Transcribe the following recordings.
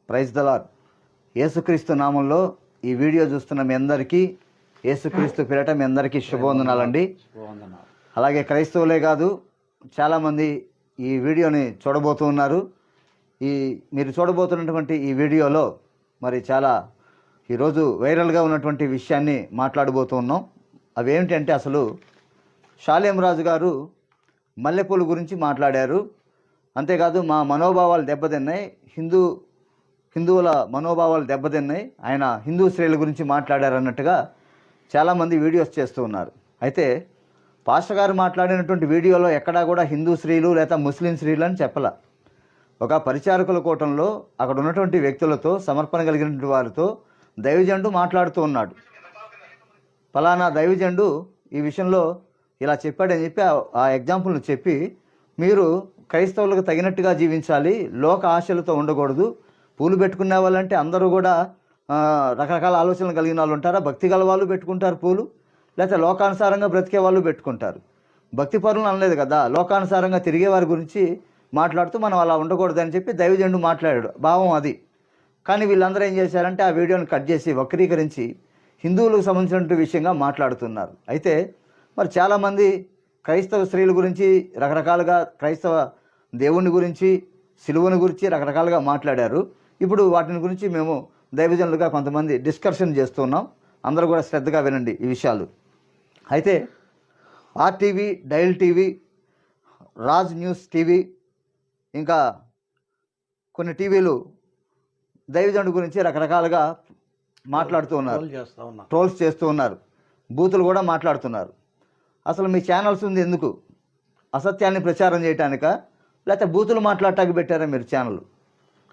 Praise the lord. యేసుక్రీస్తు నామంలో ఈ వీడియో చూస్తున్న మీ అందరికీ యేసుక్రీస్తు పేరిట మీ అందరికీ శుభవందనాలండి. అలాగే క్రైస్తవులే కాదు, చాలామంది ఈ వీడియోని చూడబోతున్నారు. మీరు చూడబోతున్నటువంటి ఈ వీడియోలో మరి చాలా ఈరోజు వైరల్గా ఉన్నటువంటి విషయాన్ని మాట్లాడబోతున్నాం. అవి ఏమిటంటే, అసలు షాలేం రాజు గారు మల్లెపూల గురించి మాట్లాడారు. అంతేకాదు మా మనోభావాలు దెబ్బతిన్నాయి, హిందువుల మనోభావాలు దెబ్బతిన్నాయి, ఆయన హిందూ స్త్రీల గురించి మాట్లాడారు అన్నట్టుగా చాలామంది వీడియోస్ చేస్తూ ఉన్నారు. అయితే పాస్టర్ గారు మాట్లాడినటువంటి వీడియోలో ఎక్కడా కూడా హిందూ స్త్రీలు లేదా ముస్లిం స్త్రీలు అని చెప్పాల. ఒక పరిచారకుల కూటంలో అక్కడ ఉన్నటువంటి వ్యక్తులతో, సమర్పణ కలిగినటువంటి వారితో దైవజనుడు మాట్లాడుతూ ఉన్నాడు. ఫలానా దైవజనుడు ఈ విషయంలో ఇలా చెప్పాడని చెప్పి ఆ ఎగ్జాంపుల్ని చెప్పి, మీరు క్రైస్తవులకు తగినట్టుగా జీవించాలి, లోక ఆశలతో ఉండకూడదు. పూలు పెట్టుకునే వాళ్ళంటే అందరూ కూడా రకరకాల ఆలోచనలు కలిగిన వాళ్ళు ఉంటారా? భక్తి గల వాళ్ళు పెట్టుకుంటారు పూలు, లేకపోతే లోకానుసారంగా బ్రతికే వాళ్ళు పెట్టుకుంటారు. భక్తి పరులను అనలేదు కదా, లోకానుసారంగా తిరిగే వారి గురించి మాట్లాడుతూ మనం అలా ఉండకూడదని చెప్పి దైవజనుడు మాట్లాడాడు. భావం అది. కానీ వీళ్ళందరూ ఏం చేశారంటే, ఆ వీడియోని కట్ చేసి వక్రీకరించి హిందువులకు సంబంధించిన విషయంగా మాట్లాడుతున్నారు. అయితే మరి చాలామంది క్రైస్తవ స్త్రీల గురించి రకరకాలుగా, క్రైస్తవ దేవుని గురించి, సిలువను గురించి రకరకాలుగా మాట్లాడారు. ఇప్పుడు వాటిని గురించి మేము దైవజనులుగా కొంతమంది డిస్కషన్ చేస్తున్నాం. అందరూ కూడా శ్రద్ధగా వినండి ఈ విషయాలు. అయితే RTV, dial TV, Raj news TV, ఇంకా కొన్ని టీవీలు దైవజనుడి గురించి రకరకాలుగా మాట్లాడుతూ ఉన్నారు, ట్రోల్స్ చేస్తూ ఉన్నారు, బూతులు కూడా మాట్లాడుతున్నారు. అసలు మీ ఛానల్స్ ఉంది ఎందుకు? అసత్యాన్ని ప్రచారం చేయటానికా, లేకపోతే బూతులు మాట్లాడటానికి పెట్టారా మీరు ఛానల్?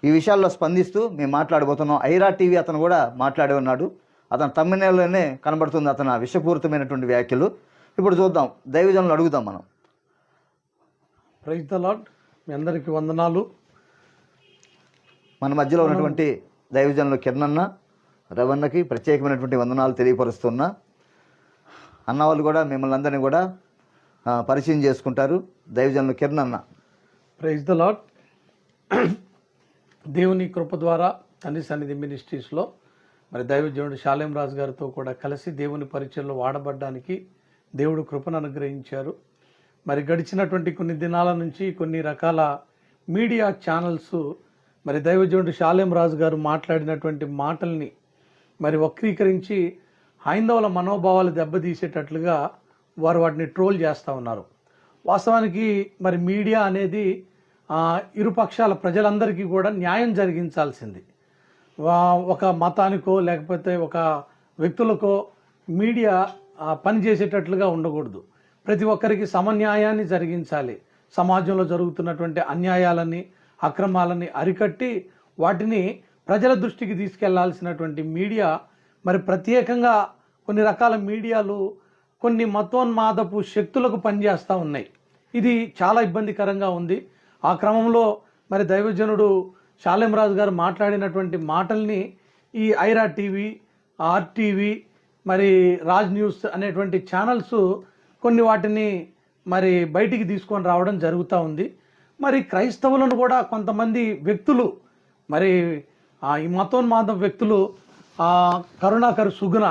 ఈ విషయాల్లో స్పందిస్తూ మేము మాట్లాడబోతున్నాం. ఐరా టీవీ అతను కూడా మాట్లాడి ఉన్నాడు. అతను తమ్మినేలోనే కనబడుతుంది అతను విషపూరితమైనటువంటి వ్యాఖ్యలు. ఇప్పుడు చూద్దాం, దైవజనులు అడుగుదాం మనం. Praise the lord. మీ అందరికీ వందనాలు. మన మధ్యలో ఉన్నటువంటి దైవజనులు కిరణన్న, రవణకి ప్రత్యేకమైనటువంటి వందనాలు తెలియపరుస్తున్నా. అన్నవాళ్ళు కూడా మిమ్మల్ని అందరినీ కూడా పరిచయం చేసుకుంటారు. దైవజనులు కిరణన్న. Praise the lord. దేవుని కృప ద్వారా తండ్రి సన్నిధి మినిస్ట్రీస్లో మరి దైవజనుడు షాలేం రాజు గారితో కూడా కలిసి దేవుని పరిచయంలో వాడబడ్డానికి దేవుడు కృపను అనుగ్రహించారు. మరి గడిచినటువంటి కొన్ని దినాల నుంచి కొన్ని రకాల మీడియా ఛానల్స్ మరి దైవజనుడు షాలేం రాజు గారు మాట్లాడినటువంటి మాటల్ని మరి వక్రీకరించి హైందవుల మనోభావాలు దెబ్బతీసేటట్లుగా వారు వాటిని ట్రోల్ చేస్తూ ఉన్నారు. వాస్తవానికి మరి మీడియా అనేది ఇరుపక్షాల ప్రజలందరికీ కూడా న్యాయం జరిగించాల్సింది. ఒక మతానికో లేకపోతే ఒక వ్యక్తులకో మీడియా పనిచేసేటట్లుగా ఉండకూడదు. ప్రతి ఒక్కరికి సమన్యాయాన్ని జరిగించాలి. సమాజంలో జరుగుతున్నటువంటి అన్యాయాలని, అక్రమాలని అరికట్టి వాటిని ప్రజల దృష్టికి తీసుకెళ్లాల్సినటువంటి మీడియా మరి ప్రత్యేకంగా కొన్ని రకాల మీడియాలు కొన్ని మతోన్మాదపు శక్తులకు పనిచేస్తూ ఉన్నాయి. ఇది చాలా ఇబ్బందికరంగా ఉంది. ఆ క్రమంలో మరి దైవజనుడు షాలేం రాజు గారు మాట్లాడినటువంటి మాటల్ని ఈ ఐరా టీవీ, ఆర్టీవీ, మరి రాజ్ న్యూస్ అనేటువంటి ఛానల్స్ కొన్ని వాటిని మరి బయటికి తీసుకొని రావడం జరుగుతూ ఉంది. మరి క్రైస్తవులను కూడా కొంతమంది వ్యక్తులు, మరి ఈ మతోన్మాద వ్యక్తులు కరుణాకర్ సుగుణ,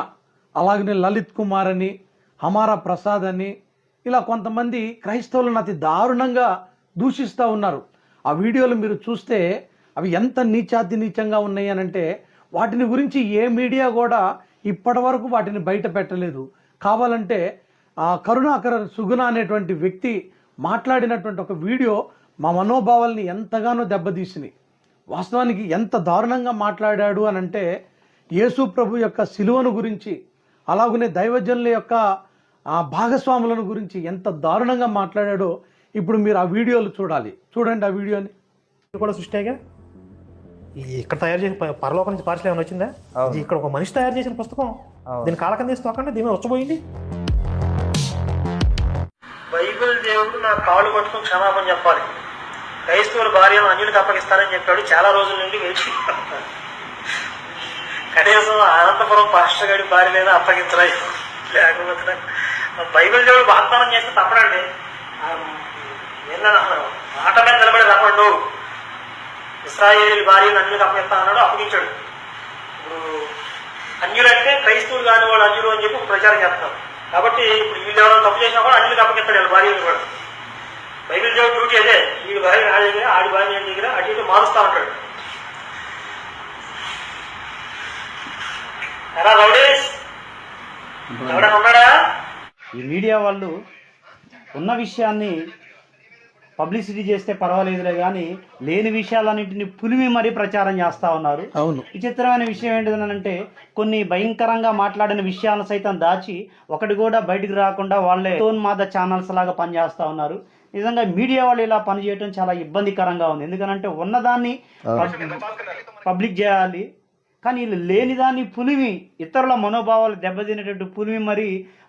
అలాగనే లలిత్ కుమార్ అని, హమారా ప్రసాద్ అని, ఇలా కొంతమంది క్రైస్తవులను అతి దారుణంగా దూషిస్తూ ఉన్నారు. ఆ వీడియోలు మీరు చూస్తే అవి ఎంత నీచాతి నీచంగా ఉన్నాయి అనంటే, వాటిని గురించి ఏ మీడియా కూడా ఇప్పటి వరకు వాటిని బయట పెట్టలేదు. కావాలంటే కరుణాకర్ సుగుణ అనేటువంటి వ్యక్తి మాట్లాడినటువంటి ఒక వీడియో మా మనోభావాల్ని ఎంతగానో దెబ్బతీసినాయి. వాస్తవానికి ఎంత దారుణంగా మాట్లాడాడు అనంటే, యేసు ప్రభు యొక్క సిలువను గురించి, అలాగనే దైవజనుల యొక్క భాగస్వాములను గురించి ఎంత దారుణంగా మాట్లాడాడో ఇప్పుడు మీరు ఆ వీడియోలు చూడండి ఆ వీడియోని. కూడా సృష్టిగా ఇక్కడ తయారు చేసిన పరలోకం నుంచి పార్సల్ ఏమైనా వచ్చిందా? ఇక్కడ ఒక మనిషి తయారు చేసిన పుస్తకం. దీని కాలకం తీసి తోకండి, దీని వచ్చపోయింది. బైబిల్ దేవుడు నా కాళ్ళు పట్టుకుని క్షమాపణ చెప్పాలి, క్రైస్తవుల భార్యను అన్యుడికి అప్పగిస్తానని చెప్పాడు. చాలా రోజుల నుండి వేచి కనీసం అనంతపురం పాస్టర్ గారి భార్యలైనా అప్పగించలేదు. లేకపోతే బైబిల్ దేవుడు వాగ్దానం చేస్తే తప్పడండి. మాట మీద నిలబడి రమ్మండు. ఇశ్రాయేలు భార్యను అన్యులకు అప్పగిస్తా అన్నాడు, అప్పగించాడు. ఇప్పుడు అన్యులంటే క్రైస్తవులు కాని వాళ్ళు అన్యులు అని చెప్పి ప్రచారం చేస్తున్నారు. కాబట్టి ఇప్పుడు వీళ్ళు ఎవరైనా తప్పు చేసినా కూడా అన్యులకు అప్పగిస్తాడు వీళ్ళ భార్యను కూడా. బైబిల్ దేవుడు డ్యూటీ అదే, వీడి భార్య నా దగ్గర ఆడి భార్య నా దగ్గర అటు ఇటు మారుస్తూ ఉంటాడు. ఎలా రౌడీస్ ఎవడైనా ఉన్నాడా? ఈ మీడియా వాళ్ళు ఉన్న విషయాన్ని పబ్లిసిటీ చేస్తే పర్వాలేదులే కానీ లేని విషయాలన్నింటినీ పులిమి మరీ ప్రచారం చేస్తూ ఉన్నారు. అవును. విచిత్రమైన విషయం ఏంటిదనంటే కొన్ని భయంకరంగా మాట్లాడిన విషయాలను సైతం దాచి ఒకటి కూడా బయటకు రాకుండా వాళ్ళే తోన్మాద ఛానల్స్ లాగా పనిచేస్తూ ఉన్నారు. నిజంగా మీడియా వాళ్ళు ఇలా పనిచేయడం చాలా ఇబ్బందికరంగా ఉంది. ఎందుకంటే ఉన్నదాన్ని పబ్లిక్ చేయాలి, కానీ వీళ్ళు లేనిదాన్ని పులిమి ఇతరుల మనోభావాలు దెబ్బతినేటట్టు పులిమి మరి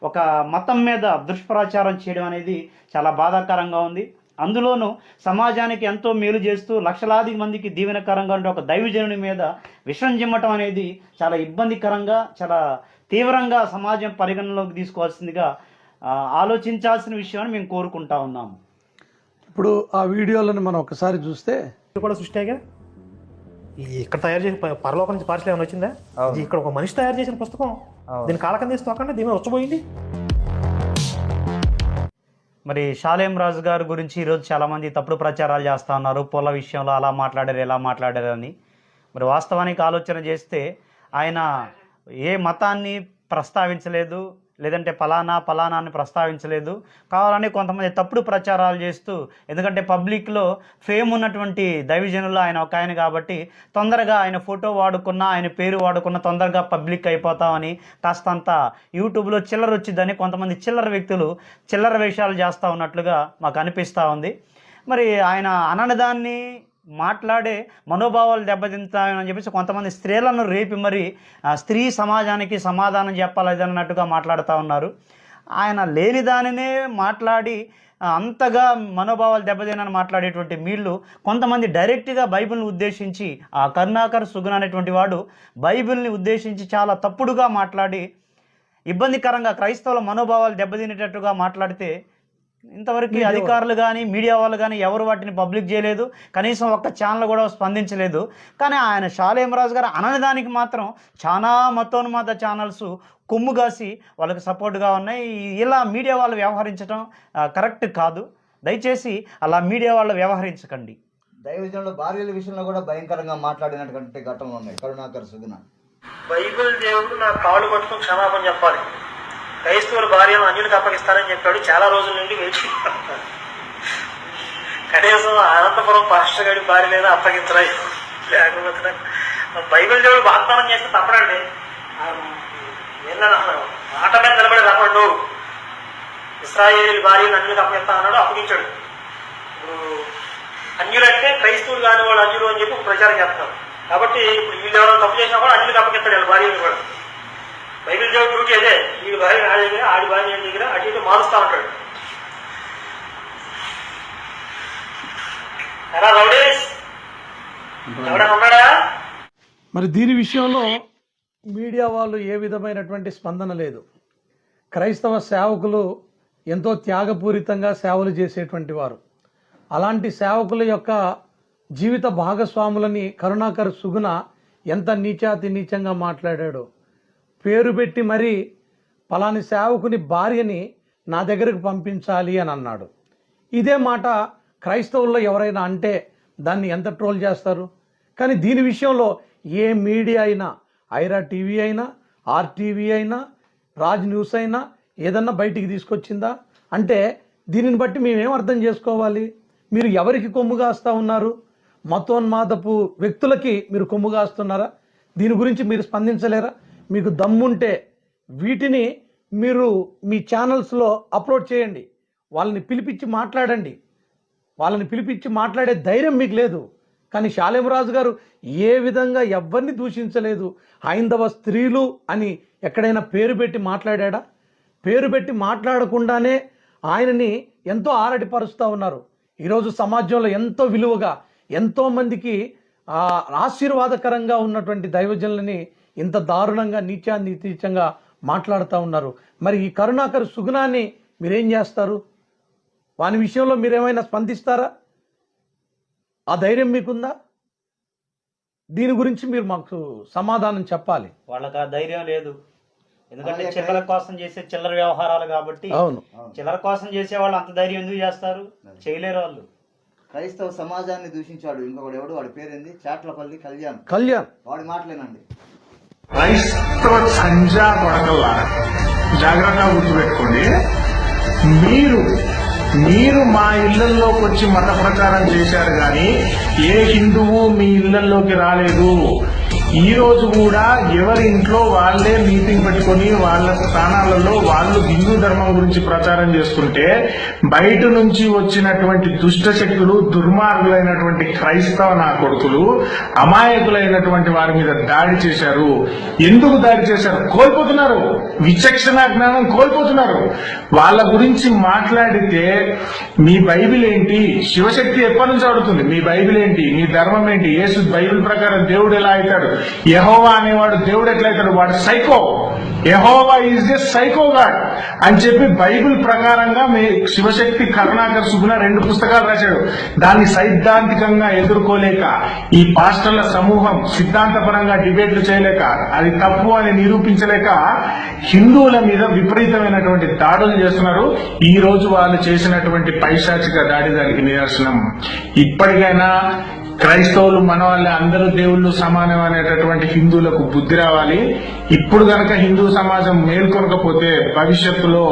ఒక మతం మీద దుష్ప్రచారం చేయడం అనేది చాలా బాధాకరంగా ఉంది. అందులోనూ సమాజానికి ఎంతో మేలు చేస్తూ లక్షలాది మందికి దీవెనకరంగా ఉండే ఒక దైవజనుని మీద విషం జిమ్మటం అనేది చాలా ఇబ్బందికరంగా, చాలా తీవ్రంగా సమాజం పరిగణనలోకి తీసుకోవాల్సిందిగా ఆలోచించాల్సిన విషయాన్ని మేము కోరుకుంటా ఉన్నాము. ఇప్పుడు ఆ వీడియోలను మనం ఒకసారి చూస్తే ఇది కూడా సృష్టిగా ఇక్కడ తయారు చేసి పరలోకం నుంచి పార్సల్ ఏమైనా వచ్చిందా? ఇది ఇక్కడ ఒక మనిషి తయారు చేసిన పుస్తకం. దీని కాలకం తీసి తోకండి, దీని వచ్చబోయింది. మరి షాలేం రాజు గారి గురించి ఈరోజు చాలామంది తప్పుడు ప్రచారాలు చేస్తూ ఉన్నారు. పొల విషయంలో అలా మాట్లాడారు, ఎలా మాట్లాడారు అని. మరి వాస్తవానికి ఆలోచన చేస్తే ఆయన ఏ మతాన్ని ప్రస్తావించలేదు, లేదంటే ఫలానా అని ప్రస్తావించలేదు. కావాలని కొంతమంది తప్పుడు ప్రచారాలు చేస్తూ, ఎందుకంటే పబ్లిక్లో ఫేమ్ ఉన్నటువంటి దైవజనులు ఆయన ఒక ఆయన కాబట్టి తొందరగా ఆయన ఫోటో వాడుకున్నా, ఆయన పేరు వాడుకున్న తొందరగా పబ్లిక్ అయిపోతామని కాస్తంత యూట్యూబ్లో చిల్లర వచ్చిందని కొంతమంది చిల్లర వ్యక్తులు చిల్లర వేషాలు చేస్తూ ఉన్నట్లుగా మాకు అనిపిస్తూ ఉంది. మరి ఆయన అననదాన్ని మాట్లాడే మనోభావాలు దెబ్బతింటాయని చెప్పేసి కొంతమంది స్త్రీలను రేపి మరి స్త్రీ సమాజానికి సమాధానం చెప్పాలన్నట్టుగా మాట్లాడుతూ ఉన్నారు. ఆయన లేని దానినే మాట్లాడి అంతగా మనోభావాలు దెబ్బతినని మాట్లాడేటువంటి వీళ్ళు కొంతమంది డైరెక్ట్గా బైబిల్ని ఉద్దేశించి, ఆ కరుణాకర్ సుగుణ అనేటువంటి వాడు బైబిల్ని ఉద్దేశించి చాలా తప్పుడుగా మాట్లాడి ఇబ్బందికరంగా క్రైస్తవుల మనోభావాలు దెబ్బతినేటట్టుగా మాట్లాడితే ఇంతవరకు అధికారులు కానీ మీడియా వాళ్ళు కానీ ఎవరు వాటిని పబ్లిక్ చేయలేదు, కనీసం ఒక్క ఛానల్ కూడా స్పందించలేదు. కానీ ఆయన షాలేం రాజు గారు అనడానికి మాత్రం చాలా మతోన్మాద ఛానల్స్ కొమ్ము కాసి వాళ్ళకి సపోర్ట్గా ఉన్నాయి. ఇలా మీడియా వాళ్ళు వ్యవహరించడం కరెక్ట్ కాదు. దయచేసి అలా మీడియా వాళ్ళు వ్యవహరించకండి. దైవజనుల భార్యల విషయంలో కూడా భయంకరంగా మాట్లాడినటువంటి ఘటనలు ఉన్నాయి. కరుణాకర్ సుగుణ బైబిల్ దేవుడు నా కాళ్ళు పట్టుకుని క్షమాపణ చెప్పాలి, క్రైస్తవుల భార్యను అన్యులకు అప్పగిస్తానని చెప్పాడు. చాలా రోజుల నుండి వేచి కనీసం అనంతపురం పాస్టర్ గారి భార్య లేదా అప్పగించరా, లేకపోతే బైబిల్ దేవుడు వాగ్దానం చేస్తే తప్పడండి. మాట మీద నిలబడి తప్పండు. ఇశ్రాయేలు భార్యను అన్యులకు అప్పగిస్తా అన్నాడు, అప్పగించాడు. ఇప్పుడు అన్యులంటే క్రైస్తవులు కాని వాళ్ళు అన్యులు అని చెప్పి ప్రచారం చేస్తున్నారు. కాబట్టి ఇప్పుడు వీళ్ళు ఎవరైనా తప్పు చేసినా కూడా అన్యులకు అప్పగిస్తాడు వీళ్ళ భార్యను కూడా. బైబిల్ దేవుడు డ్యూటీ అదే, వీడి భార్య నా దగ్గర ఆడి భార్య నా దగ్గర అటు ఇటు మారుస్తూ ఉంటాడు. ఎలా రౌడీస్ ఎవడైనా ఉన్నాడా? మరి దీని విషయంలో మీడియా వాళ్ళు ఏ విధమైనటువంటి స్పందన లేదు. క్రైస్తవ సేవకులు ఎంతో త్యాగపూరితంగా సేవలు చేసేటువంటి వారు. అలాంటి సేవకుల యొక్క జీవిత భాగస్వాములని కరుణాకర్ సుగుణ ఎంత నీచాతి నీచంగా మాట్లాడాడో. పేరు పెట్టి మరీ పలాని సేవకుని భార్యని నా దగ్గరకు పంపించాలి అని అన్నాడు. ఇదే మాట క్రైస్తవుల్లో ఎవరైనా అంటే దాన్ని ఎంత ట్రోల్ చేస్తారు. కానీ దీని విషయంలో ఏ మీడియా అయినా, ఐరా టీవీ అయినా, ఆర్టీవీ అయినా, రాజ్ న్యూస్ అయినా ఏదన్నా బయటికి తీసుకొచ్చిందా? అంటే దీనిని బట్టి మేమేం అర్థం చేసుకోవాలి? మీరు ఎవరికి కొమ్ము కాస్తూ ఉన్నారు? మతోన్మాదపు వ్యక్తులకి మీరు కొమ్ము కాస్తున్నారా? దీని గురించి మీరు స్పందించలేరా? మీకు దమ్ముంటే వీటిని మీరు మీ ఛానల్స్లో అప్లోడ్ చేయండి. వాళ్ళని పిలిపించి మాట్లాడండి. వాళ్ళని పిలిపించి మాట్లాడే ధైర్యం మీకు లేదు. కానీ షాలేం రాజు గారు ఏ విధంగా ఎవరిని దూషించలేదు. హైందవ స్త్రీలు అని ఎక్కడైనా పేరు పెట్టి మాట్లాడా? పేరు పెట్టి మాట్లాడకుండానే ఆయనని ఎంతో ఆరడిపరుస్తూ ఉన్నారు. ఈరోజు సమాజంలో ఎంతో విలువగా, ఎంతోమందికి ఆశీర్వాదకరంగా ఉన్నటువంటి దైవజనులని ఇంత దారుణంగా నీచంగా మాట్లాడుతూ ఉన్నారు. మరి ఈ కరుణాకర్ సుగుణాన్ని మీరేం చేస్తారు? వాని విషయంలో మీరేమైనా స్పందిస్తారా? ఆ ధైర్యం మీకుందా? దీని గురించి మీరు మాకు సమాధానం చెప్పాలి. వాళ్ళకి ఆ ధైర్యం లేదు, ఎందుకంటే చిల్లర కోసం చేసే చిల్లర వ్యవహారాలు కాబట్టి. అవును, చిల్లర కోసం చేసే వాళ్ళు అంత ధైర్యం ఎందుకు చేస్తారు? చేయలేరు వాళ్ళు. క్రైస్తవ సమాజాన్ని దూషించాడు ఇంకొకడు, ఎవడు వాడి పేరేంది, చాట్లపల్లి కళ్యాణ్, వాడి మాటలేనండి. క్రైస్తవ సంజా కొడకల్లారా జాగ్రత్తగా గుర్తుపెట్టుకోండి. మీరు మా ఇళ్లలోకి వచ్చి మత ప్రచారం చేశారు కానీ ఏ హిందువు మీ ఇళ్లలోకి రాలేదు. ఈ రోజు కూడా ఎవరి ఇంట్లో వాళ్ళే మీటింగ్ పెట్టుకొని వాళ్ళ స్థానాలలో వాళ్ళు హిందూ ధర్మం గురించి ప్రచారం చేస్తుంటే బయట నుంచి వచ్చినటువంటి దుష్ట శక్తులు, దుర్మార్గులైనటువంటి క్రైస్తవ నా కొడుకులు అమాయకులైనటువంటి వారి మీద దాడి చేశారు. ఎందుకు దాడి చేశారు? కోల్పోతున్నారు, విచక్షణ జ్ఞానం కోల్పోతున్నారు. వాళ్ళ గురించి మాట్లాడితే మీ బైబిల్ ఏంటి, శివశక్తి ఎప్పటి నుంచి ఆడుతుంది, మీ బైబిల్ ఏంటి, మీ ధర్మం ఏంటి, యేసు బైబిల్ ప్రకారం దేవుడు ఎలా అవుతాడు, యెహోవా అనేవాడు దేవుడు ఎట్లయితాడు, వాడు psycho, Jehovah is the psycho God అని చెప్పి బైబిల్ ప్రకారంగా మీ శివశక్తి కరుణాకర్ సుగుణ 2 పుస్తకాలు రాశాడు. దాన్ని సైద్ధాంతికంగా ఎదుర్కోలేక ఈ పాస్టర్ల సమూహం సిద్ధాంతపరంగా డిబేట్లు చేయలేక అది తప్పు అని నిరూపించలేక హిందువుల మీద విపరీతమైనటువంటి దాడులు చేస్తున్నారు. ఈ రోజు వాళ్ళు చేసినటువంటి పైశాచిక దాడి దానికి నిదర్శనం. ఇప్పటికైనా క్రైస్తవులు మన వాళ్ళే, అందరూ దేవుళ్ళు సమానం అనేటటువంటి హిందువులకు బుద్ధి రావాలి. ఇప్పుడు గనక హిందూ సమాజం మేల్కొనకపోతే భవిష్యత్తులో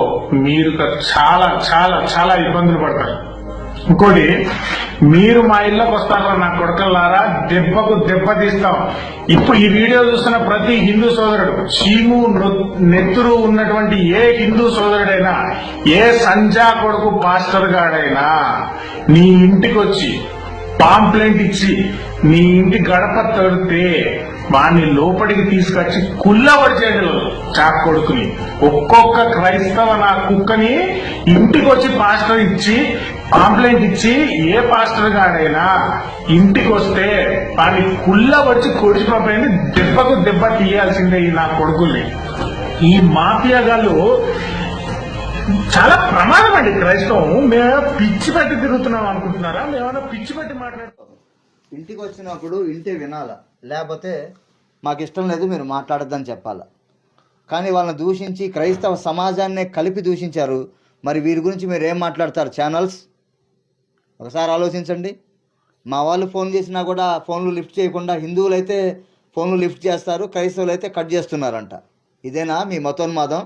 మీరు చాలా చాలా చాలా ఇబ్బందులు పడతారు. ఇంకోటి, మీరు మా ఇళ్ళకి వస్తారా నా కొడకల్లారా, దెబ్బకు దెబ్బ తీస్తాం. ఇప్పుడు ఈ వీడియో చూస్తున్న ప్రతి హిందూ సోదరుడు, చీము నెత్తురు ఉన్నటువంటి ఏ హిందూ సోదరుడైనా, ఏ సంజా కొడుకు పాస్టర్ గాడైనా నీ ఇంటికి వచ్చి పాంప్లెంట్ ఇచ్చి నీ ఇంటి గడప తడితే వాడిని లోపలికి తీసుకొచ్చి కుల్లవడిచేయడు చాక్ కొడుకుని. ఒక్కొక్క క్రైస్తవ నా కుక్కని ఇంటికి వచ్చి పాస్టర్ ఇచ్చి పాంప్లెంట్ ఇచ్చి ఏ పాస్టర్ గాడైనా ఇంటికి వస్తే వాడిని కుల్లవడిచి కొడిచిపోయింది, దెబ్బకు దెబ్బ తీయాల్సిందే ఈ నా కొడుకుల్ని. ఈ మాఫియాగాళ్ళు చాలా ప్రమాదం అండి. క్రైస్తవం మేము పిచ్చి పెట్టి తిరుగుతున్నాం అనుకుంటున్నారా? మేమన్నా పిచ్చి పెట్టి మాట్లాడుతాం. ఇంటికి వచ్చినప్పుడు ఇంటే వినాలా, లేకపోతే మాకు ఇష్టం లేదు మీరు మాట్లాడొద్దని చెప్పాలా. కానీ వాళ్ళని దూషించి క్రైస్తవ సమాజాన్నే కలిపి దూషించారు. మరి వీరి గురించి మీరు ఏం మాట్లాడతారు ఛానల్స్? ఒకసారి ఆలోచించండి. మా వాళ్ళు ఫోన్ చేసినా కూడా ఫోన్లు లిఫ్ట్ చేయకుండా హిందువులు అయితే ఫోన్లు లిఫ్ట్ చేస్తారు, క్రైస్తవులు అయితే కట్ చేస్తున్నారంట. ఇదేనా మీ మతోన్మాదం?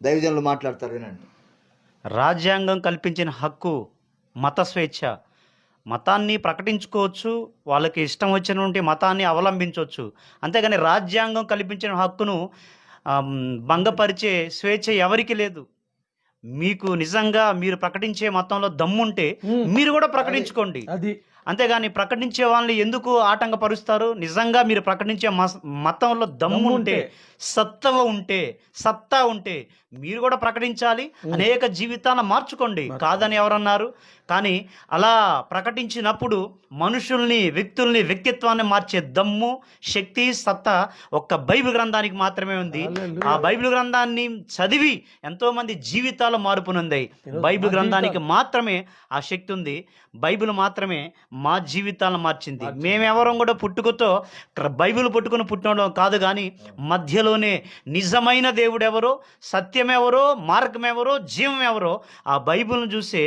దైవజనులు మాట్లాడతారు, వినండి. రాజ్యాంగం కల్పించిన హక్కు మత స్వేచ్ఛ. మతాన్ని ప్రకటించుకోవచ్చు, వాళ్ళకి ఇష్టం వచ్చినటువంటి మతాన్ని అవలంబించవచ్చు. అంతేగాని రాజ్యాంగం కల్పించిన హక్కును భంగపరిచే స్వేచ్ఛ ఎవరికి లేదు. మీకు నిజంగా మీరు ప్రకటించే మతంలో దమ్ముంటే మీరు కూడా ప్రకటించుకోండి. అది అంతేగాని ప్రకటించే వాళ్ళని ఎందుకు ఆటంకపరుస్తారు? నిజంగా మీరు ప్రకటించే మతంలో దమ్ముంటే, సత్తా ఉంటే మీరు కూడా ప్రకటించాలి. అనేక జీవితాలను మార్చుకోండి, కాదని ఎవరన్నారు? కానీ అలా ప్రకటించినప్పుడు మనుషుల్ని, వ్యక్తుల్ని, వ్యక్తిత్వాన్ని మార్చే దమ్ము, శక్తి, సత్తా ఒక్క బైబిల్ గ్రంథానికి మాత్రమే ఉంది. ఆ బైబిల్ గ్రంథాన్ని చదివి ఎంతో మంది జీవితాలు మార్పునుందాయి. బైబిల్ గ్రంథానికి మాత్రమే ఆ శక్తి ఉంది. బైబిల్ మాత్రమే మా జీవితాలను మార్చింది. మేమెవరం కూడా పుట్టుకతో బైబిల్ పట్టుకుని పుట్టినడం కాదు, కానీ మధ్యలోనే నిజమైన దేవుడు ఎవరో, సత్యం ఎవరో, మార్గం ఎవరో, జీవం ఎవరో ఆ బైబిల్ను చూసే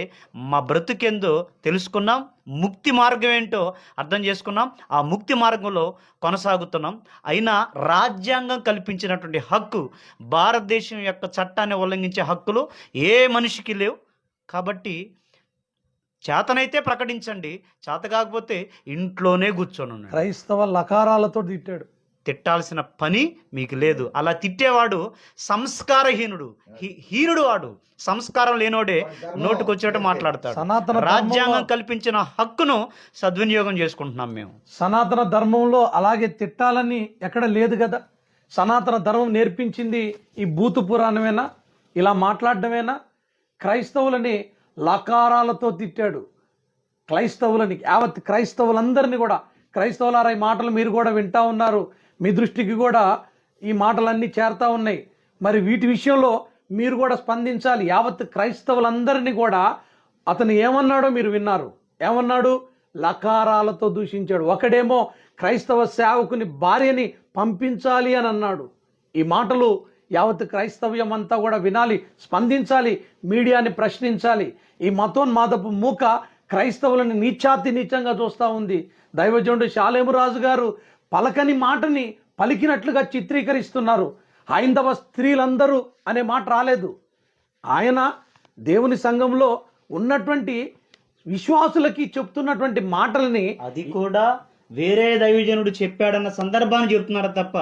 మా బ్రతుకెందో తెలుసుకున్నాం. ముక్తి మార్గం ఏంటో అర్థం చేసుకున్నాం. ఆ ముక్తి మార్గంలో కొనసాగుతున్నాం. అయినా రాజ్యాంగం కల్పించినటువంటి హక్కు, భారతదేశం యొక్క చట్టాన్ని ఉల్లంఘించే హక్కులు ఏ మనిషికి లేవు. కాబట్టి చేతనైతే ప్రకటించండి, చేత కాకపోతే ఇంట్లోనే కూర్చొని ఉన్నాడు. క్రైస్తవ లకారాలతో తిట్టాడు. తిట్టాల్సిన పని మీకు లేదు. అలా తిట్టేవాడు సంస్కారహీనుడు, హీనుడు. వాడు సంస్కారం లేనోడే నోటుకొచ్చినట్టు మాట్లాడతాడు. రాజ్యాంగం కల్పించిన హక్కును సద్వినియోగం చేసుకుంటున్నాం మేము. సనాతన ధర్మంలో అలాగే తిట్టాలని ఎక్కడ లేదు కదా. సనాతన ధర్మం నేర్పించింది ఈ భూతు పురాణమేనా? ఇలా మాట్లాడటమేనా? క్రైస్తవులని లకారాలతో తిట్టాడు. క్రైస్తవులని, యావత్ క్రైస్తవులందరినీ కూడా, క్రైస్తవులారా ఈ మాటలు మీరు కూడా వింటా ఉన్నారు, మీ దృష్టికి కూడా ఈ మాటలన్నీ చేరుతా ఉన్నాయి. మరి వీటి విషయంలో మీరు కూడా స్పందించాలి. యావత్ క్రైస్తవులందరినీ కూడా అతను ఏమన్నాడో మీరు విన్నారు. ఏమన్నాడు? లకారాలతో దూషించాడు. ఒకడేమో క్రైస్తవ సేవకుని భార్యని పంపించాలి అని అన్నాడు. ఈ మాటలు యావత్ క్రైస్తవ్యం అంతా కూడా వినాలి, స్పందించాలి, మీడియాని ప్రశ్నించాలి. ఈ మతోన్మాదపు మూక క్రైస్తవులను నీచాతి నీచంగా చూస్తూ ఉంది. దైవజనుడు షాలేము రాజు గారు పలకని మాటని పలికినట్లుగా చిత్రీకరిస్తున్నారు. హైందవ స్త్రీలందరూ అనే మాట రాలేదు. ఆయన దేవుని సంఘంలో ఉన్నటువంటి విశ్వాసులకి చెప్తున్నటువంటి మాటలని అది కూడా వేరే దైవజనుడు చెప్పాడన్న సందర్భాన్ని చెప్తున్నారు తప్ప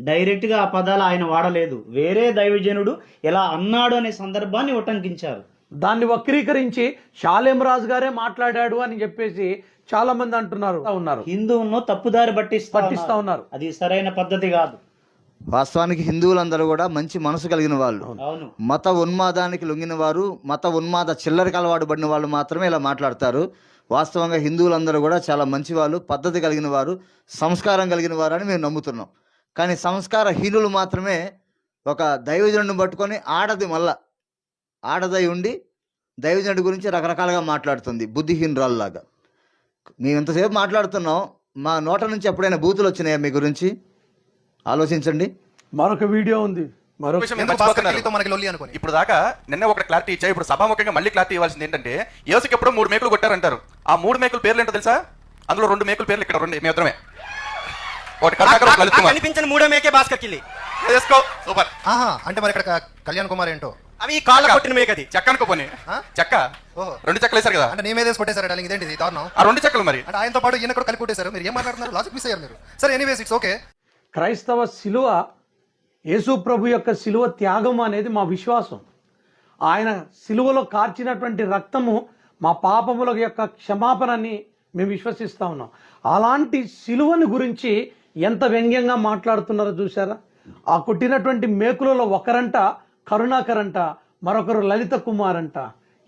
డైరెక్ట్గా ఆ పదాలు ఆయన వాడలేదు. వేరే దైవజనుడు ఎలా అన్నాడు అనే సందర్భాన్ని ఉటంకించారు. దాన్ని వక్రీకరించి షాలేం రాజు గారే మాట్లాడాడు అని చెప్పేసి చాలా మంది ఉన్నారు. హిందువులను తప్పుదారి పట్టిస్తా ఉన్నారు. అది సరైన పద్ధతి కాదు. వాస్తవానికి హిందువులందరూ కూడా మంచి మనసు కలిగిన వాళ్ళు, అవును. మత ఉన్మాదానికి లొంగిన వారు, మత ఉన్మాద చిల్లరికి అలవాటు పడిన వాళ్ళు మాత్రమే ఇలా మాట్లాడతారు. వాస్తవంగా హిందువులందరూ కూడా చాలా మంచి వాళ్ళు, పద్ధతి కలిగిన వారు, సంస్కారం కలిగిన వారు అని మేము నమ్ముతున్నాం. కానీ సంస్కారహీనులు మాత్రమే ఒక దైవజనుడిని పట్టుకొని ఆడదై ఉండి దైవజనుడి గురించి రకరకాలుగా మాట్లాడుతుంది, బుద్ధిహీనురాల్లాగా. మేము ఇంతసేపు మాట్లాడుతున్నాం, మా నోట నుంచి ఎప్పుడైనా బూతులు వచ్చినాయా మీ గురించి? ఆలోచించండి. మరొక వీడియో ఉంది. ఇప్పుడు దాకా నిన్న ఒక క్లారిటీ ఇచ్చా, ఇప్పుడు సభాముఖంగా మళ్ళీ క్లారిటీ ఇవ్వాల్సింది ఏంటంటే, యేసుకి ఎప్పుడు 3 మేకులు కొట్టారంటారు. ఆ 3 మేకుల పేర్లు ఏంటో తెలుసా? అందులో 2 మేకుల పేర్లు ఇక్కడ 2 మేత్రమే. ఒకటి కనిపించిన 3వ మేకే భాస్కర్ కిల్లి. సూపర్. అంటే మరి ఇక్కడ కళ్యాణ్ కుమార్ ఏంటో అవి కాళ్ళ కొట్టిన మేకది చెక్కనుకోపోని చెక్క 2 చెక్కలు వేశారు కదా. అంటే నీ మీద కొట్టేశారు డాలింగ్, ఇదేంటి దారుణం? ఆ 2 చెక్కలు మరి అంటే ఆయనతో పాటు ఈయన కూడా కలిపి కొట్టేశారు. మీరు ఏం మాట్లాడుతున్నారు? లాజిక్ మిస్ అయ్యారు మీరు. సరే, ఎనీవేస్ ఇట్స్ ఓకే. క్రైస్తవ శిలువ, యేసు ప్రభు యొక్క శిలువ త్యాగం అనేది మా విశ్వాసం. ఆయన శిలువలో కార్చినటువంటి రక్తము మా పాపముల యొక్క క్షమాపణని మేము విశ్వసిస్తా ఉన్నాం. అలాంటి శిలువని గురించి ఎంత వ్యంగ్యంగా మాట్లాడుతున్నారో చూసారా? ఆ కొట్టినటువంటి మేకులలో ఒకరంట కరుణాకర్ అంట, మరొకరు లలిత కుమార్ అంట.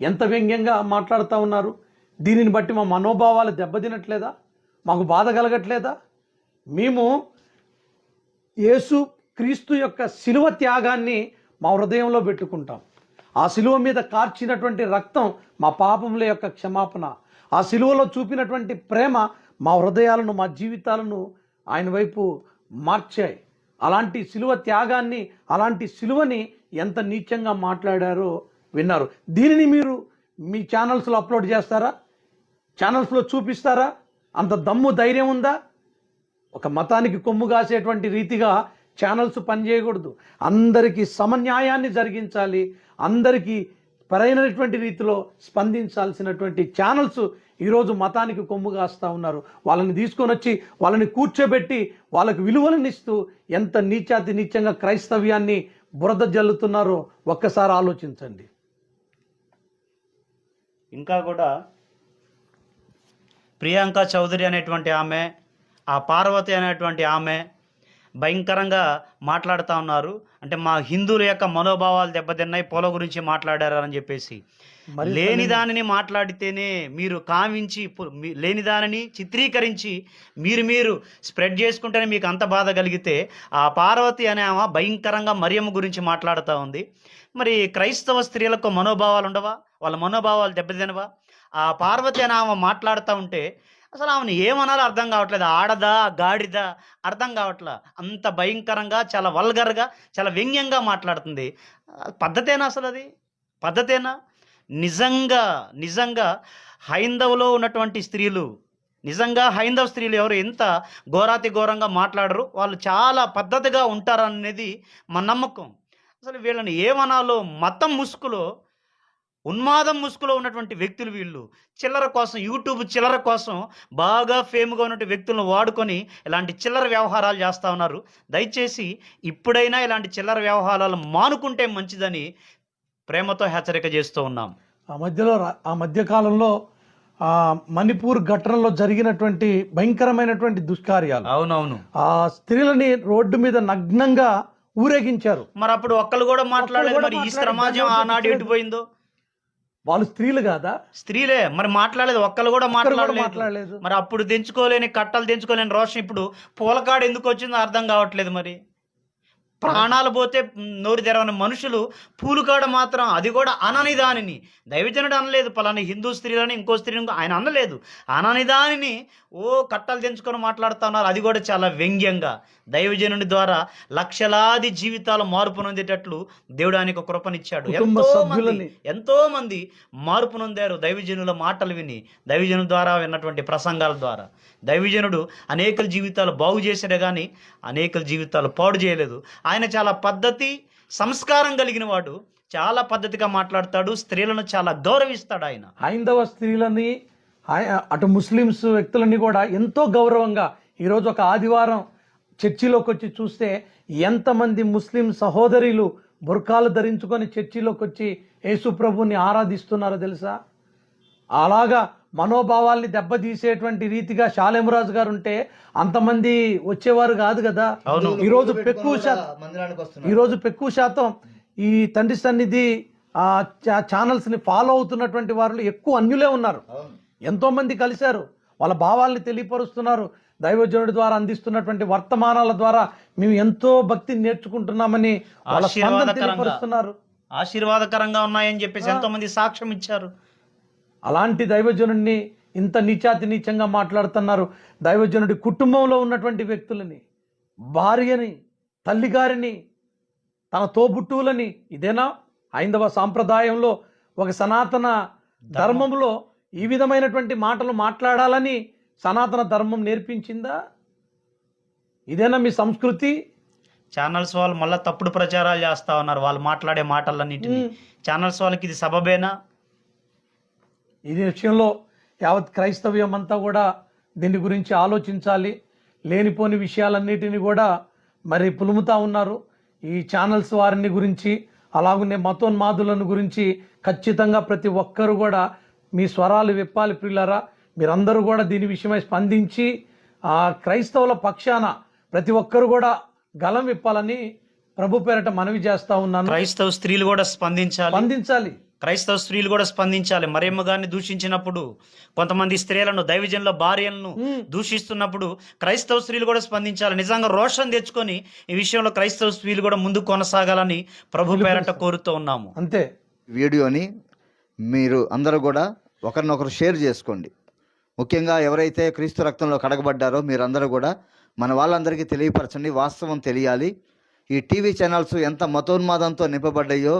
ఎంత వ్యంగ్యంగా మాట్లాడుతూ ఉన్నారు. దీనిని బట్టి మా మనోభావాలు దెబ్బతినట్లేదా? మాకు బాధ కలగట్లేదా? మేము యేసు క్రీస్తు యొక్క శిలువ త్యాగాన్ని మా హృదయంలో పెట్టుకుంటాం. ఆ శిలువ మీద కార్చినటువంటి రక్తం మా పాపముల యొక్క క్షమాపణ. ఆ శిలువలో చూపినటువంటి ప్రేమ మా హృదయాలను, మా జీవితాలను ఆయన వైపు మార్చాయి. అలాంటి శిలువ త్యాగాన్ని, అలాంటి శిలువని ఎంత నీచంగా మాట్లాడారో విన్నారు. దీనిని మీరు మీ ఛానల్స్లో అప్లోడ్ చేస్తారా? ఛానల్స్లో చూపిస్తారా? అంత దమ్ము ధైర్యం ఉందా? ఒక మతానికి కొమ్ము కాసేటువంటి రీతిగా ఛానల్స్ పనిచేయకూడదు. అందరికీ సమన్యాయాన్ని జరిగించాలి. అందరికీ పరైనటువంటి రీతిలో స్పందించాల్సినటువంటి ఛానల్స్ ఈరోజు మతానికి కొమ్ము కాస్తూ ఉన్నారు. వాళ్ళని తీసుకొని వచ్చి వాళ్ళని కూర్చోబెట్టి వాళ్ళకు విలువలను ఇస్తూ ఎంత నీచాతి నీచంగా క్రైస్తవ్యాన్ని బురద జల్లుతున్నారో ఒక్కసారి ఆలోచించండి. ఇంకా కూడా ప్రియాంక చౌదరి అనేటువంటి ఆమె, ఆ పార్వతి అనేటువంటి ఆమె భయంకరంగా మాట్లాడుతూ ఉన్నారు. అంటే మా హిందువుల యొక్క మనోభావాలు దెబ్బతిన్నాయి, పొల గురించి మాట్లాడారు అని చెప్పేసి. లేని దానిని మాట్లాడితేనే మీరు కావించి, లేని దానిని చిత్రీకరించి మీరు స్ప్రెడ్ చేసుకుంటేనే మీకు అంత బాధ కలిగితే, ఆ పార్వతి అనే ఆమె భయంకరంగా మరియమ్మ గురించి మాట్లాడుతూ ఉంది. మరి క్రైస్తవ స్త్రీలకు మనోభావాలు ఉండవా? వాళ్ళ మనోభావాలు దెబ్బతినవా? ఆ పార్వతి అనే ఆమె మాట్లాడుతూ ఉంటే అసలు ఆమెను ఏమనాలో అర్థం కావట్లేదు. ఆడదా గాడిదా అర్థం కావట్లా. అంత భయంకరంగా, చాలా వల్గర్గా, చాలా వ్యంగ్యంగా మాట్లాడుతుంది. పద్ధతేనా? అసలు అది పద్ధతేనా? నిజంగా హైందవులో ఉన్నటువంటి స్త్రీలు, నిజంగా హైందవ స్త్రీలు ఎవరు ఎంత ఘోరాతి ఘోరంగా మాట్లాడరు, వాళ్ళు చాలా పద్ధతిగా ఉంటారనేది మా నమ్మకం. అసలు వీళ్ళని ఏమనాలో, మతం ముసుగులో, ఉన్మాదం ముసుగులో ఉన్నటువంటి వ్యక్తులు వీళ్ళు. చిల్లర కోసం, యూట్యూబ్ చిల్లర కోసం బాగా ఫేమ్గా ఉన్నటువంటి వ్యక్తులను వాడుకొని ఇలాంటి చిల్లర వ్యవహారాలు చేస్తూ ఉన్నారు. దయచేసి ఇప్పుడైనా ఇలాంటి చిల్లర వ్యవహారాలు మానుకుంటే మంచిదని ప్రేమతో హెచ్చరిక చేస్తూ ఉన్నాం. ఆ మధ్యకాలంలో మణిపూర్ ఘటనలో జరిగినటువంటి భయంకరమైనటువంటి దుష్కార్యాలు, అవునవును, ఆ స్త్రీలని రోడ్డు మీద నగ్నంగా ఊరేగించారు. మరి అప్పుడు ఒక్కళ్ళు కూడా మాట్లాడలేదు. మరి ఈ సమాజం ఆనాడు ఎటుపోయిందో? వాళ్ళు స్త్రీలు కాదా? స్త్రీలే, మరి మాట్లాడలేదు. ఒక్కళ్ళు కూడా మాట్లాడలేదు. మరి అప్పుడు కట్టలు తెంచుకోలేని రోషం ఇప్పుడు పూలకాడు ఎందుకు వచ్చిందో అర్థం కావట్లేదు. మరి ప్రాణాలు పోతే నోరు తెరవని మనుషులు పూలుకాడ మాత్రం అది కూడా అనని దానిని, దైవజనుడు అనలేదు పలాని హిందూ స్త్రీలని ఇంకో స్త్రీని ఆయన అనలేదు, అనని దానిని కట్టలు తెంచుకొని మాట్లాడుతున్నారు. అది కూడా చాలా వ్యంగ్యంగా. దైవజనుడి ద్వారా లక్షలాది జీవితాలు మార్పు నొందేటట్లు దేవుడు ఆయనకు కృపనిచ్చాడు. ఎంతో మంది మార్పు నొందారు దైవజనుల మాటలు విని, దైవజనుల ద్వారా విన్నటువంటి ప్రసంగాల ద్వారా. దైవజనుడు అనేకల జీవితాలు బాగు చేశాడే కానీ అనేకల జీవితాలు పాడు చేయలేదు. ఆయన చాలా పద్ధతి సంస్కారం కలిగిన వాడు, చాలా పద్ధతిగా మాట్లాడతాడు, స్త్రీలను చాలా గౌరవిస్తాడు. ఆయన హైందవ స్త్రీలని అటు ముస్లిమ్స్ వ్యక్తులని కూడా ఎంతో గౌరవంగా, ఈరోజు ఒక ఆదివారం చర్చిలోకి వచ్చి చూస్తే ఎంతమంది ముస్లిం సహోదరులు బుర్కాలు ధరించుకొని చర్చిలోకి వచ్చి యేసు ప్రభుని ఆరాధిస్తున్నారో తెలుసా? అలాగా మనోభావాల్ని దెబ్బతీసేటువంటి రీతిగా షాలేంరాజు గారు ఉంటే అంతమంది వచ్చేవారు కాదు కదా. ఈరోజు ఎక్కువ శాతం ఈ తండ్రి సన్నిధి ఛానల్స్ ని ఫాలో అవుతున్నటువంటి వారు ఎక్కువ అన్యులే ఉన్నారు. ఎంతో మంది కలిశారు, వాళ్ళ భావాల్ని తెలియపరుస్తున్నారు. దైవజనుడి ద్వారా అందిస్తున్నటువంటి వర్తమానాల ద్వారా మేము ఎంతో భక్తిని నేర్చుకుంటున్నామని వాళ్ళ స్పందన తెలియపరుస్తున్నారు. ఆశీర్వాదకరంగా ఉన్నాయని చెప్పేసి ఎంతో మంది సాక్ష్యం ఇచ్చారు. అలాంటి దైవజనుడిని ఇంత నీచాతి నీచంగా మాట్లాడుతున్నారు. దైవజనుడి కుటుంబంలో ఉన్నటువంటి వ్యక్తులని, భార్యని, తల్లిగారిని, తన తోబుట్టువులని. ఇదేనా హైందవ సాంప్రదాయంలో, ఒక సనాతన ధర్మంలో ఈ విధమైనటువంటి మాటలు మాట్లాడాలని సనాతన ధర్మం నేర్పించిందా? ఇదేనా మీ సంస్కృతి? ఛానల్స్ వాళ్ళు మళ్ళీ తప్పుడు ప్రచారాలు చేస్తా ఉన్నారు వాళ్ళు మాట్లాడే మాటలన్నింటినీ. ఛానల్స్ వాళ్ళకి ఇది సబబేనా? ఇది విషయంలో యావత్ క్రైస్తవ్యం అంతా కూడా దీని గురించి ఆలోచించాలి. లేనిపోని విషయాలన్నిటిని కూడా మరి పులుముతా ఉన్నారు. ఈ ఛానల్స్ వారిని గురించి, అలాగనే మతోన్మాదులను గురించి ఖచ్చితంగా ప్రతి ఒక్కరు కూడా మీ స్వరాలు విప్పాలి. ప్రియులారా, మీరందరూ కూడా దీని విషయమై స్పందించి క్రైస్తవుల పక్షాన ప్రతి ఒక్కరు కూడా గలం విప్పాలని ప్రభు పేరట మనవి చేస్తా ఉన్నాను. క్రైస్తవ స్త్రీలు కూడా స్పందించాలి. క్రైస్తవ స్త్రీలు కూడా స్పందించాలి. మరియమ్మ గారిని దూషించినప్పుడు, కొంతమంది స్త్రీలను, దైవజనుల భార్యలను దూషిస్తున్నప్పుడు క్రైస్తవ స్త్రీలు కూడా స్పందించాలి. నిజంగా రోషం తెచ్చుకొని ఈ విషయంలో క్రైస్తవ స్త్రీలు కూడా ముందుకు కొనసాగాలని ప్రభు పేరట కోరుతూ ఉన్నాము. అంతే. వీడియోని మీరు అందరూ కూడా ఒకరినొకరు షేర్ చేసుకోండి. ముఖ్యంగా ఎవరైతే క్రీస్తు రక్తంలో కడగబడ్డారో మీరందరూ కూడా మన వాళ్ళందరికీ తెలియపరచండి. వాస్తవం తెలియాలి. ఈ టీవీ ఛానల్స్ ఎంత మతోన్మాదంతో నింపబడ్డాయో,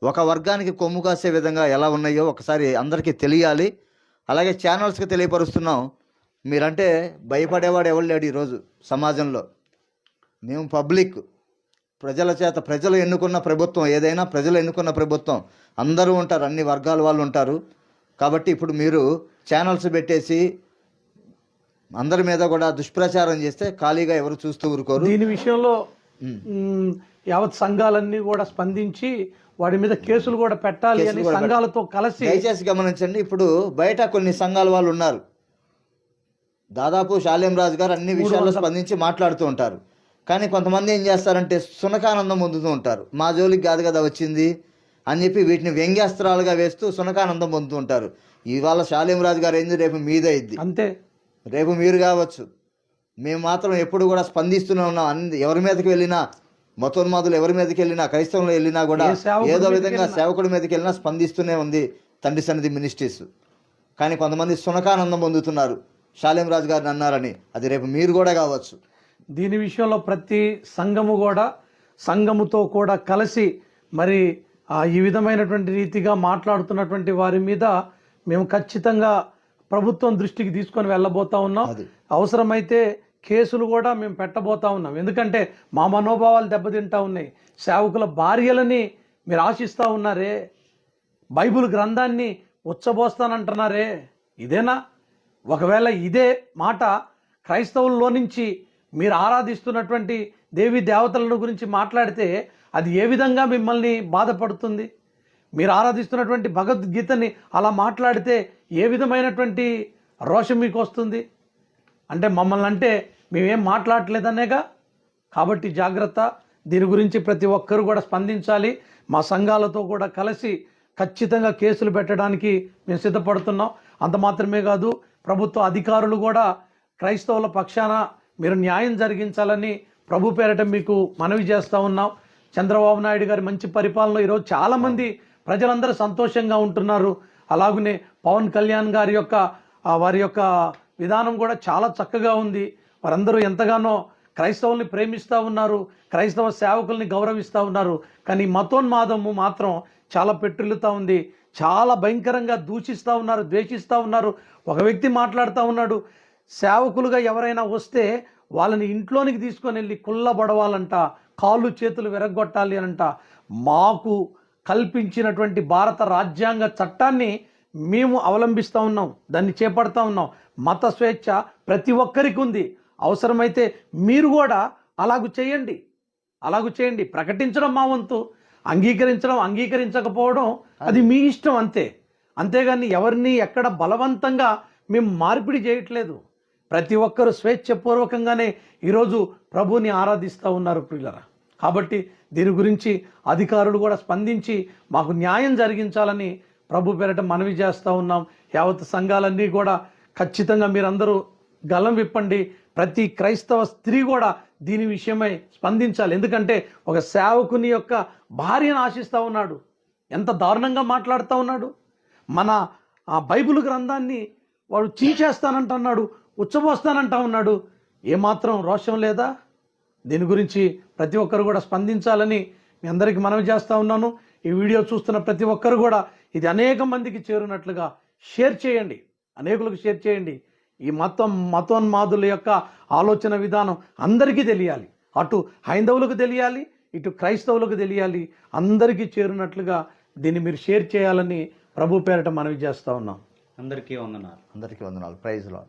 ఒక వర్గానికి కొమ్ము కాసే విధంగా ఎలా ఉన్నాయో ఒకసారి అందరికీ తెలియాలి. అలాగే ఛానల్స్కి తెలియపరుస్తున్నాం. మీరంటే భయపడేవాడు ఎవరు లేడు ఈరోజు సమాజంలో. మేము పబ్లిక్, ప్రజల చేత, ప్రజలు ఎన్నుకున్న ప్రభుత్వం, ఏదైనా ప్రజలు ఎన్నుకున్న ప్రభుత్వం, అందరూ ఉంటారు, అన్ని వర్గాల వాళ్ళు ఉంటారు. కాబట్టి ఇప్పుడు మీరు ఛానల్స్ పెట్టేసి అందరి మీద కూడా దుష్ప్రచారం చేస్తే ఖాళీగా ఎవరు చూస్తూ ఊరుకోరు. దీని విషయంలో యావత్ సంఘాలన్నీ కూడా స్పందించి వాడి మీద కేసులు కూడా పెట్టాలి అని సంఘాలతో కలిసి. దయచేసి గమనించండి. ఇప్పుడు బయట కొన్ని సంఘాల వాళ్ళు ఉన్నారు, దాదాపు షాలేంరాజు గారు అన్ని విషయాల్లో స్పందించి మాట్లాడుతూ ఉంటారు. కానీ కొంతమంది ఏం చేస్తారంటే సునకానందం పొందుతూ ఉంటారు. మా జోలికి కాదు కదా వచ్చింది అని చెప్పి వీటిని వ్యంగ్యాస్త్రాలుగా వేస్తూ సునకానందం పొందుతూ ఉంటారు. ఇవాళ షాలేంరాజు గారు ఏంది, రేపు మీదే ఇద్ది, అంతే, రేపు మీరు కావచ్చు. మేము మాత్రం ఎప్పుడు కూడా స్పందిస్తూనే ఉన్నాం. ఎవరి మీదకి వెళ్ళినా, మతోన్మాదులు ఎవరి మీదకి వెళ్ళినా, క్రైస్తవులు వెళ్ళినా కూడా ఏదో విధంగా సేవకుడి మీదకి వెళ్ళినా స్పందిస్తూనే ఉంది తండ్రి సన్నిధి మినిస్ట్రీస్. కానీ కొంతమంది సునకానందం పొందుతున్నారు షాలేంరాజు గారిని అన్నారని. అది రేపు మీరు కూడా కావచ్చు. దీని విషయంలో ప్రతి సంఘము కూడా సంఘముతో కూడా కలిసి మరి ఈ విధమైనటువంటి రీతిగా మాట్లాడుతున్నటువంటి వారి మీద మేము ఖచ్చితంగా ప్రభుత్వం దృష్టికి తీసుకొని వెళ్ళబోతా ఉన్నాం. అవసరమైతే కేసులు కూడా మేము పెట్టబోతా ఉన్నాం. ఎందుకంటే మా మనోభావాలు దెబ్బతింటా ఉన్నాయి. సేవకుల భార్యలని మీరు ఆశిస్తూ ఉన్నారే, బైబిల్ గ్రంథాన్ని ఉచ్చబోస్తానంటున్నారే, ఇదేనా? ఒకవేళ ఇదే మాట క్రైస్తవుల్లో నుంచి మీరు ఆరాధిస్తున్నటువంటి దేవీ దేవతలను గురించి మాట్లాడితే అది ఏ విధంగా మిమ్మల్ని బాధపడుతుంది? మీరు ఆరాధిస్తున్నటువంటి భగవద్గీతని అలా మాట్లాడితే ఏ విధమైనటువంటి రోషం మీకు వస్తుంది? అంటే మమ్మల్ని అంటే మేమేం మాట్లాడలేదనేగా. కాబట్టి జాగ్రత్త. దీని గురించి ప్రతి ఒక్కరు కూడా స్పందించాలి. మా సంఘాలతో కూడా కలిసి ఖచ్చితంగా కేసులు పెట్టడానికి మేము సిద్ధపడుతున్నాం. అంత మాత్రమే కాదు, ప్రభుత్వ అధికారులు కూడా క్రైస్తవుల పక్షాన మీరు న్యాయం జరిగించాలని ప్రభు పేరట మీకు మనవి చేస్తూ ఉన్నాం. చంద్రబాబు నాయుడు గారి మంచి పరిపాలన ఈరోజు చాలామంది ప్రజలందరూ సంతోషంగా ఉంటున్నారు. అలాగనే పవన్ కళ్యాణ్ గారి యొక్క వారి యొక్క విధానం కూడా చాలా చక్కగా ఉంది. వారందరూ ఎంతగానో క్రైస్తవుల్ని ప్రేమిస్తూ ఉన్నారు, క్రైస్తవ సేవకుల్ని గౌరవిస్తూ ఉన్నారు. కానీ మతోన్మాదము మాత్రం చాలా పెట్టులుతూ ఉంది. చాలా భయంకరంగా దూషిస్తూ ఉన్నారు, ద్వేషిస్తూ ఉన్నారు. ఒక వ్యక్తి మాట్లాడుతూ ఉన్నాడు, సేవకులుగా ఎవరైనా వస్తే వాళ్ళని ఇంట్లోనికి తీసుకొని వెళ్ళి కుళ్ళబడవాలంట, కాళ్ళు చేతులు విరగొట్టాలి అనంట. మాకు కల్పించినటువంటి భారత రాజ్యాంగ చట్టాన్ని మేము అవలంబిస్తూ ఉన్నాం, దాన్ని చేపడతా ఉన్నాం. మత స్వేచ్ఛ ప్రతి ఒక్కరికి ఉంది. అవసరమైతే మీరు కూడా అలాగూ చేయండి. ప్రకటించడం మా వంతు, అంగీకరించకపోవడం అది మీ ఇష్టం అంతే. అంతేగాని ఎవరిని ఎక్కడ బలవంతంగా మేము మార్పిడి చేయట్లేదు. ప్రతి ఒక్కరూ స్వేచ్ఛపూర్వకంగానే ఈరోజు ప్రభుని ఆరాధిస్తూ ఉన్నారు ప్రియులరా. కాబట్టి దీని గురించి అధికారులు కూడా స్పందించి మాకు న్యాయం జరిగించాలని ప్రభు పేరట మనవి చేస్తూ ఉన్నాం. యావత్ సంఘాలన్నీ కూడా ఖచ్చితంగా మీరందరూ గలం విప్పండి. ప్రతి క్రైస్తవ స్త్రీ కూడా దీని విషయమై స్పందించాలి. ఎందుకంటే ఒక సేవకుని యొక్క భార్యను ఆశిస్తూ ఉన్నాడు, ఎంత దారుణంగా మాట్లాడుతూ ఉన్నాడు. మన బైబిల్ గ్రంథాన్ని వాడు చీచేస్తానంటున్నాడు, ఉచ్చబోస్తానంటా ఉన్నాడు. ఏమాత్రం రోషం లేదా? దీని గురించి ప్రతి ఒక్కరు కూడా స్పందించాలని మీ అందరికీ మనవి చేస్తూ ఉన్నాను. ఈ వీడియో చూస్తున్న ప్రతి ఒక్కరు కూడా ఇది అనేక మందికి చేరునట్లుగా షేర్ చేయండి, అనేకులకు షేర్ చేయండి. ఈ మతోన్మాదుల యొక్క ఆలోచన విధానం అందరికీ తెలియాలి. అటు హైందవులకు తెలియాలి, ఇటు క్రైస్తవులకు తెలియాలి. అందరికీ చేరునట్లుగా దీన్ని మీరు షేర్ చేయాలని ప్రభు పేరట మనవి చేస్తూ ఉన్నాం. అందరికీ వందనాలు. Praise lord.